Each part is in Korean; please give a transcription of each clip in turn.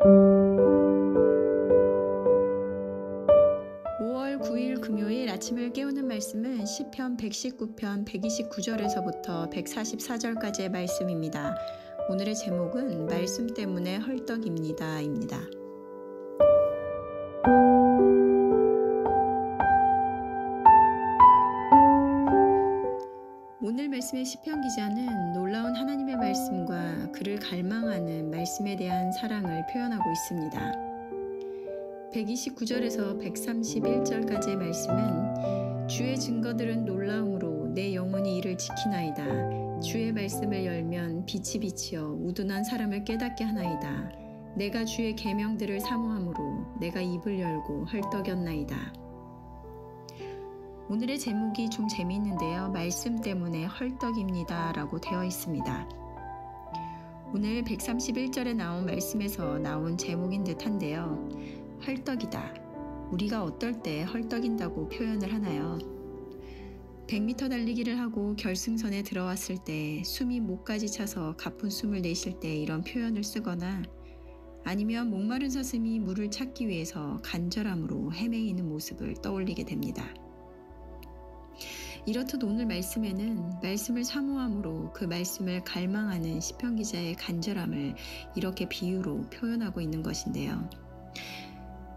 (5월 9일) 금요일 아침을 깨우는 말씀은 시편 119편 129절에서부터 144절까지의 말씀입니다. 오늘의 제목은 말씀 때문에 헐떡입니다 입니다. 오늘 말씀의 시편 기자는 놀라운 하나님의 말씀과 그를 갈망하는 말씀에 대한 사랑을 표현하고 있습니다. 129절에서 131절까지의 말씀은 주의 증거들은 놀라움으로 내 영혼이 이를 지키나이다. 주의 말씀을 열면 빛이 비치어 우둔한 사람을 깨닫게 하나이다. 내가 주의 계명들을 사모함으로 내가 입을 열고 헐떡였나이다. 오늘의 제목이 좀 재미있는데요. 말씀 때문에 헐떡입니다 라고 되어 있습니다. 오늘 131절에 나온 말씀에서 나온 제목인 듯한데요. 헐떡이다. 우리가 어떨 때 헐떡인다고 표현을 하나요? 100m 달리기를 하고 결승선에 들어왔을 때 숨이 목까지 차서 가쁜 숨을 내쉴 때 이런 표현을 쓰거나 아니면 목마른 사슴이 물을 찾기 위해서 간절함으로 헤매이는 모습을 떠올리게 됩니다. 이렇듯 오늘 말씀에는 말씀을 사모함으로 그 말씀을 갈망하는 시편 기자의 간절함을 이렇게 비유로 표현하고 있는 것인데요.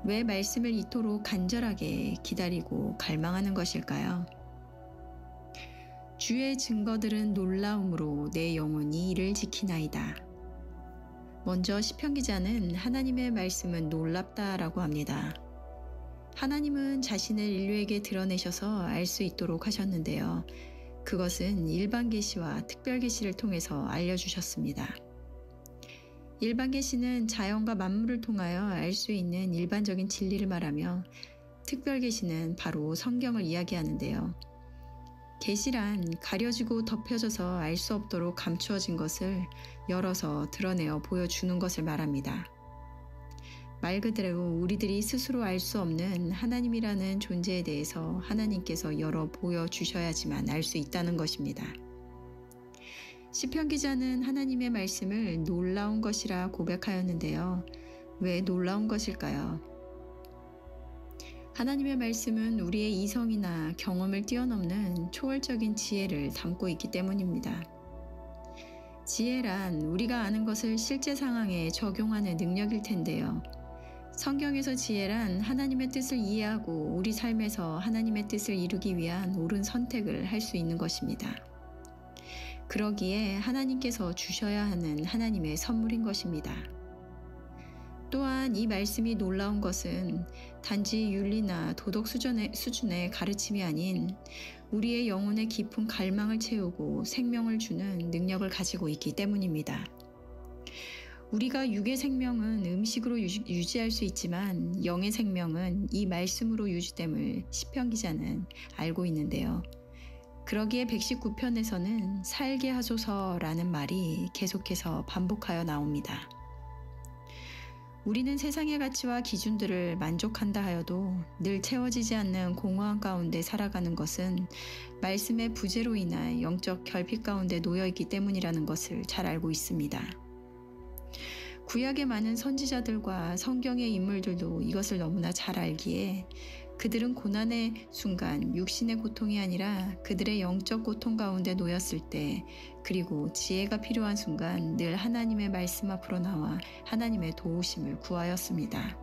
왜 말씀을 이토록 간절하게 기다리고 갈망하는 것일까요? 주의 증거들은 놀라움으로 내 영혼이 이를 지키나이다. 먼저 시편 기자는 하나님의 말씀은 놀랍다라고 합니다. 하나님은 자신을 인류에게 드러내셔서 알 수 있도록 하셨는데요. 그것은 일반 계시와 특별 계시를 통해서 알려주셨습니다. 일반 계시는 자연과 만물을 통하여 알 수 있는 일반적인 진리를 말하며 특별 계시는 바로 성경을 이야기하는데요. 계시란 가려지고 덮여져서 알 수 없도록 감추어진 것을 열어서 드러내어 보여주는 것을 말합니다. 말 그대로 우리들이 스스로 알 수 없는 하나님이라는 존재에 대해서 하나님께서 열어 보여주셔야지만 알 수 있다는 것입니다. 시편 기자는 하나님의 말씀을 놀라운 것이라 고백하였는데요. 왜 놀라운 것일까요? 하나님의 말씀은 우리의 이성이나 경험을 뛰어넘는 초월적인 지혜를 담고 있기 때문입니다. 지혜란 우리가 아는 것을 실제 상황에 적용하는 능력일 텐데요. 성경에서 지혜란 하나님의 뜻을 이해하고 우리 삶에서 하나님의 뜻을 이루기 위한 옳은 선택을 할 수 있는 것입니다. 그러기에 하나님께서 주셔야 하는 하나님의 선물인 것입니다. 또한 이 말씀이 놀라운 것은 단지 윤리나 도덕 수준의 가르침이 아닌 우리의 영혼의 깊은 갈망을 채우고 생명을 주는 능력을 가지고 있기 때문입니다. 우리가 육의 생명은 음식으로 유지할 수 있지만 영의 생명은 이 말씀으로 유지됨을 시편 기자는 알고 있는데요. 그러기에 119편에서는 살게 하소서라는 말이 계속해서 반복하여 나옵니다. 우리는 세상의 가치와 기준들을 만족한다 하여도 늘 채워지지 않는 공허함 가운데 살아가는 것은 말씀의 부재로 인한 영적 결핍 가운데 놓여있기 때문이라는 것을 잘 알고 있습니다. 구약의 많은 선지자들과 성경의 인물들도 이것을 너무나 잘 알기에 그들은 고난의 순간 육신의 고통이 아니라 그들의 영적 고통 가운데 놓였을 때 그리고 지혜가 필요한 순간 늘 하나님의 말씀 앞으로 나와 하나님의 도우심을 구하였습니다.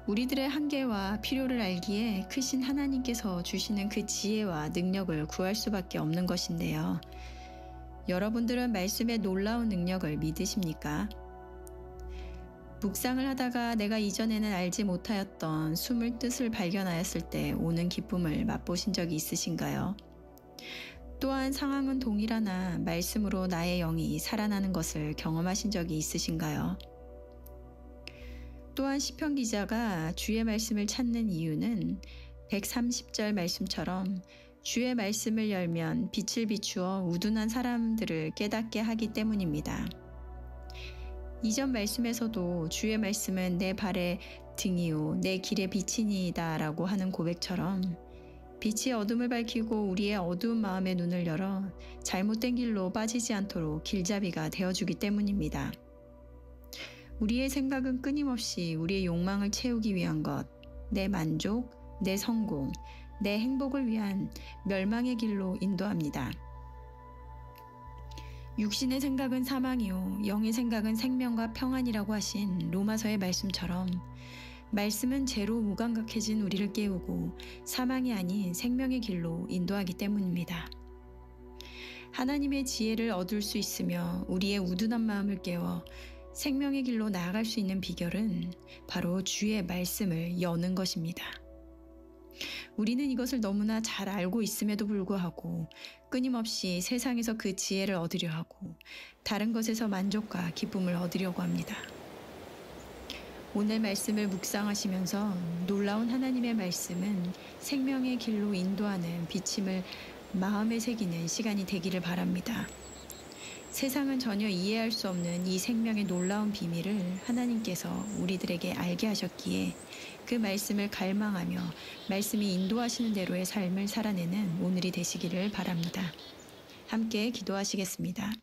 우리들의 한계와 필요를 알기에 크신 하나님께서 주시는 그 지혜와 능력을 구할 수밖에 없는 것인데요. 여러분들은 말씀의 놀라운 능력을 믿으십니까? 묵상을 하다가 내가 이전에는 알지 못하였던 숨을 뜻을 발견하였을 때 오는 기쁨을 맛보신 적이 있으신가요? 또한 상황은 동일하나 말씀으로 나의 영이 살아나는 것을 경험하신 적이 있으신가요? 또한 시편 기자가 주의 말씀을 찾는 이유는 130절 말씀처럼 주의 말씀을 열면 빛을 비추어 우둔한 사람들을 깨닫게 하기 때문입니다. 이전 말씀에서도 주의 말씀은 내 발의 등이요 내 길의 빛이니이다 라고 하는 고백처럼 빛이 어둠을 밝히고 우리의 어두운 마음의 눈을 열어 잘못된 길로 빠지지 않도록 길잡이가 되어주기 때문입니다. 우리의 생각은 끊임없이 우리의 욕망을 채우기 위한 것, 내 만족, 내 성공, 내 행복을 위한 멸망의 길로 인도합니다. 육신의 생각은 사망이요 영의 생각은 생명과 평안이라고 하신 로마서의 말씀처럼 말씀은 죄로 무감각해진 우리를 깨우고 사망이 아닌 생명의 길로 인도하기 때문입니다. 하나님의 지혜를 얻을 수 있으며 우리의 우둔한 마음을 깨워 생명의 길로 나아갈 수 있는 비결은 바로 주의 말씀을 여는 것입니다. 우리는 이것을 너무나 잘 알고 있음에도 불구하고 끊임없이 세상에서 그 지혜를 얻으려 하고 다른 것에서 만족과 기쁨을 얻으려고 합니다. 오늘 말씀을 묵상하시면서 놀라운 하나님의 말씀은 생명의 길로 인도하는 비침을 마음에 새기는 시간이 되기를 바랍니다. 세상은 전혀 이해할 수 없는 이 생명의 놀라운 비밀을 하나님께서 우리들에게 알게 하셨기에 그 말씀을 갈망하며 말씀이 인도하시는 대로의 삶을 살아내는 오늘이 되시기를 바랍니다. 함께 기도하시겠습니다.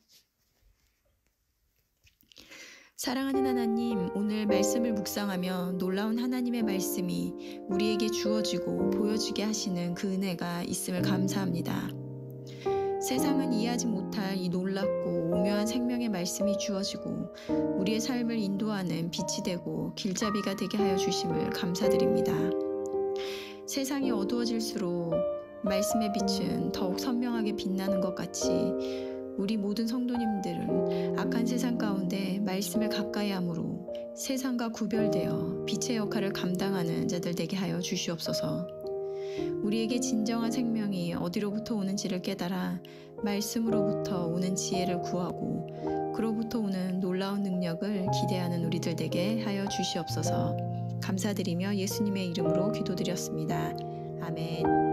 사랑하는 하나님, 오늘 말씀을 묵상하며 놀라운 하나님의 말씀이 우리에게 주어지고 보여지게 하시는 그 은혜가 있음을 감사합니다. 세상은 이해하지 못할 이 놀랍고 오묘한 생명의 말씀이 주어지고 우리의 삶을 인도하는 빛이 되고 길잡이가 되게 하여 주심을 감사드립니다. 세상이 어두워질수록 말씀의 빛은 더욱 선명하게 빛나는 것 같이 우리 모든 성도님들은 악한 세상 가운데 말씀을 가까이 함으로 세상과 구별되어 빛의 역할을 감당하는 자들 되게 하여 주시옵소서. 우리에게 진정한 생명이 어디로부터 오는지를 깨달아 말씀으로부터 오는 지혜를 구하고 그로부터 오는 놀라운 능력을 기대하는 우리들 되게 하여 주시옵소서. 감사드리며 예수님의 이름으로 기도드렸습니다. 아멘.